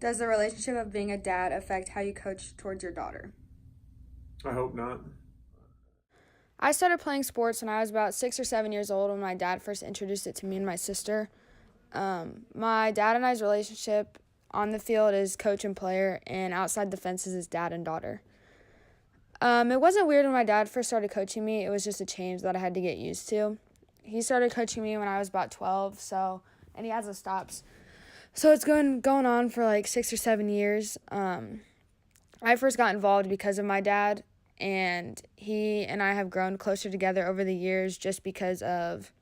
Does the relationship of being a dad affect how you coach towards your daughter? I hope not. I started playing sports when I was about 6 or 7 years old when my dad first introduced it to me and my sister. My dad and I's relationship on the field is coach and player, and outside the fences is dad and daughter. It wasn't weird when my dad first started coaching me. It was just a change that I had to get used to. He started coaching me when I was about 12, and he has the stops. So it's going on for like 6 or 7 years. I first got involved because of my dad, and he and I have grown closer together over the years just because of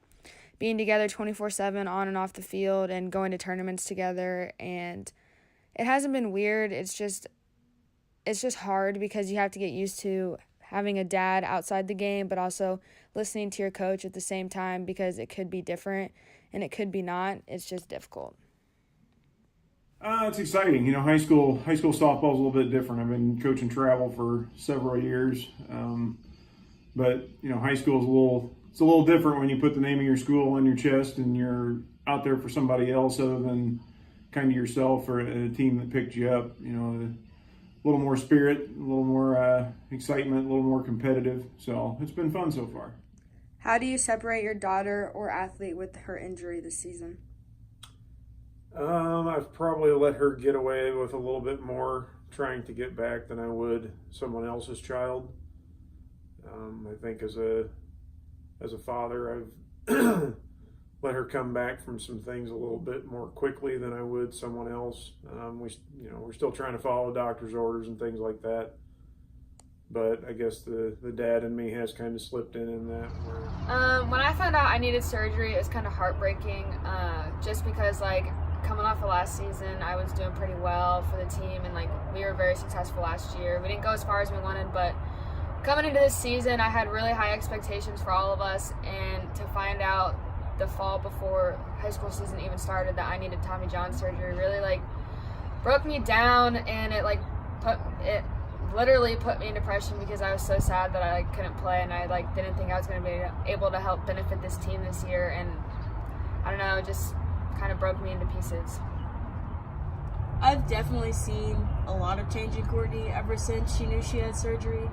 being together 24/7 on and off the field and going to tournaments together. And it hasn't been weird. It's just hard because you have to get used to having a dad outside the game, but also listening to your coach at the same time because it could be different and it could be not. It's just difficult. It's exciting. High school softball is a little bit different. I've been coaching travel for several years, but high school is a little different when you put the name of your school on your chest and you're out there for somebody else other than kind of yourself or a team that picked you up. A little more spirit, a little more excitement, a little more competitive. So it's been fun so far. How do you separate your daughter or athlete with her injury this season? I've probably let her get away with a little bit more trying to get back than I would someone else's child. I think as a father, I've let her come back from some things a little bit more quickly than I would someone else. We're still trying to follow doctor's orders and things like that. But I guess the dad in me has kind of slipped in that. When I found out I needed surgery, it was kind of heartbreaking, just because coming off of last season, I was doing pretty well for the team, and we were very successful last year. We didn't go as far as we wanted, but coming into this season, I had really high expectations for all of us, and to find out the fall before high school season even started that I needed Tommy John surgery really broke me down, and it literally put me in depression because I was so sad that I couldn't play, and I didn't think I was going to be able to help benefit this team this year, and I don't know, it just kind of broke me into pieces. I've definitely seen a lot of change in Courtney ever since she knew she had surgery.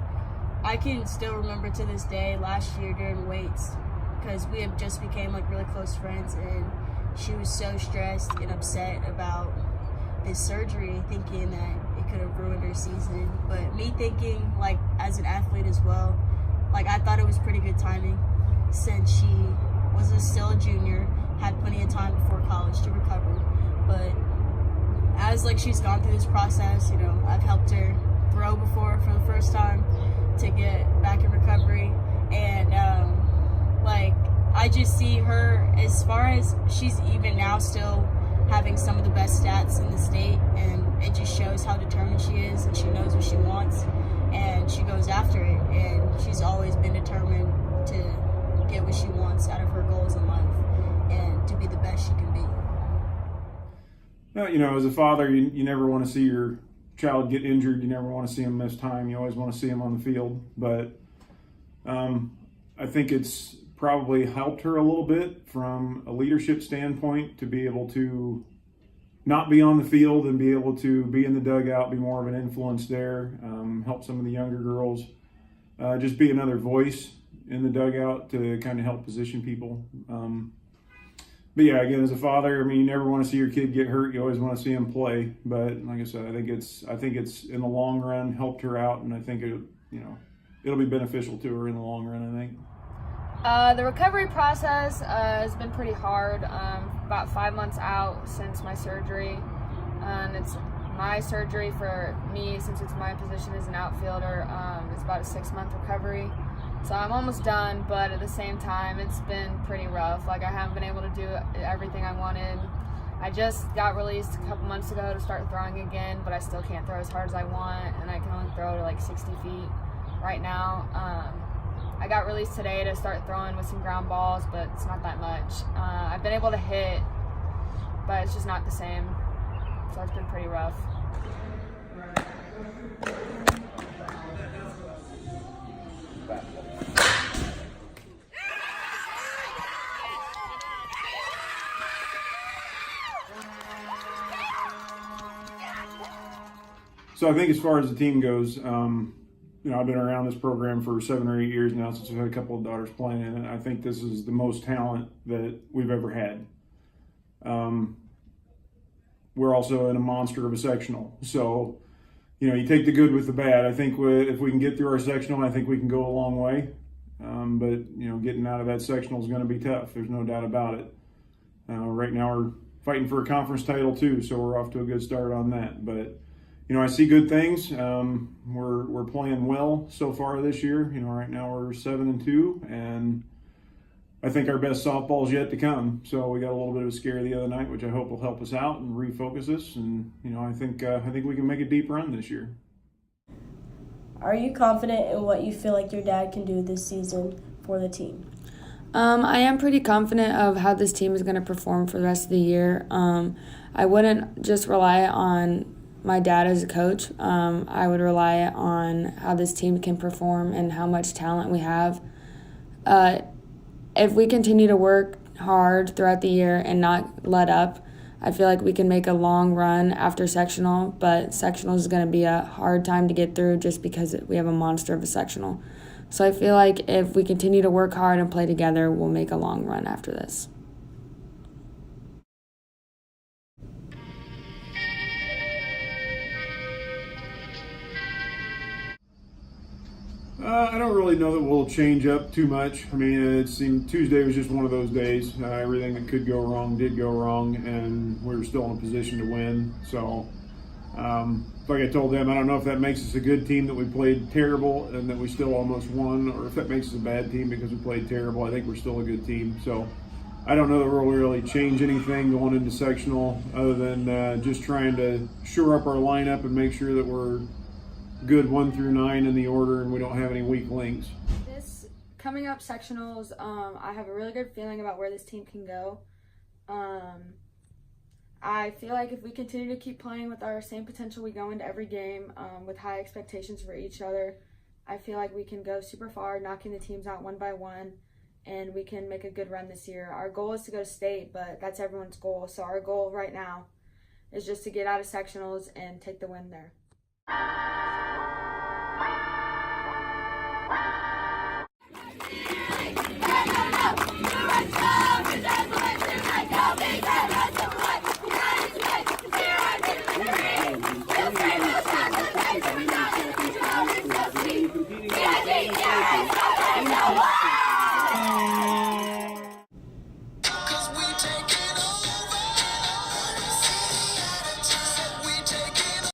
I can still remember to this day last year during weights, because we have just became really close friends, and she was so stressed and upset about this surgery, thinking that it could have ruined her season. But me thinking as an athlete as well, I thought it was pretty good timing since she was still a junior, had plenty of time before college to recover. But as she's gone through this process, I've helped her throw before for the first time to get back in recovery, and I just see her, as far as she's even now still having some of the best stats in the state, and it just shows how determined she is, and she knows what she wants, and she goes after it, and she's always been determined to get what she wants out of her goals in life and to be the best she can be. Well, as a father, you never want to see your child get injured. You never want to see him miss time. You always want to see him on the field. But I think it's probably helped her a little bit from a leadership standpoint to be able to not be on the field and be able to be in the dugout, be more of an influence there, help some of the younger girls, just be another voice in the dugout to kind of help position people. But yeah, again, as a father, you never want to see your kid get hurt. You always want to see him play. But like I said, I think it's in the long run helped her out, and I think it'll be beneficial to her in the long run, I think. The recovery process has been pretty hard. About 5 months out since my surgery, and it's my surgery for me, since it's my position as an outfielder. It's about a 6-month recovery. So I'm almost done, but at the same time, it's been pretty rough. I haven't been able to do everything I wanted. I just got released a couple months ago to start throwing again, but I still can't throw as hard as I want, and I can only throw to 60 feet right now. I got released today to start throwing with some ground balls, but it's not that much. I've been able to hit, but it's just not the same. So it's been pretty rough. So I think as far as the team goes, I've been around this program for 7 or 8 years now since I've had a couple of daughters playing in it. I think this is the most talent that we've ever had. We're also in a monster of a sectional. So, you take the good with the bad. I think if we can get through our sectional, I think we can go a long way. But getting out of that sectional is going to be tough. There's no doubt about it. Right now we're fighting for a conference title too, so we're off to a good start on that. But I see good things. We're playing well so far this year. Right now we're 7-2, and I think our best softball is yet to come. So we got a little bit of a scare the other night, which I hope will help us out and refocus us. And I think we can make a deep run this year. Are you confident in what you feel like your dad can do this season for the team? I am pretty confident of how this team is going to perform for the rest of the year. I wouldn't just rely on my dad as a coach. I would rely on how this team can perform and how much talent we have. If we continue to work hard throughout the year and not let up, I feel like we can make a long run after sectional, but sectional is going to be a hard time to get through just because we have a monster of a sectional. So I feel like if we continue to work hard and play together, we'll make a long run after this. I don't really know that we'll change up too much. I mean, it seemed Tuesday was just one of those days. Everything that could go wrong did go wrong, and we were still in a position to win. So, like I told them, I don't know if that makes us a good team that we played terrible and that we still almost won, or if that makes us a bad team because we played terrible. I think we're still a good team. So, I don't know that we'll really change anything going into sectional other than just trying to shore up our lineup and make sure that we're good 1 through 9 in the order and we don't have any weak links. This coming up sectionals, I have a really good feeling about where this team can go. I feel like if we continue to keep playing with our same potential we go into every game, with high expectations for each other, I feel like we can go super far, knocking the teams out one by one, and we can make a good run this year. Our goal is to go to state, but that's everyone's goal. So our goal right now is just to get out of sectionals and take the win there. Let's go!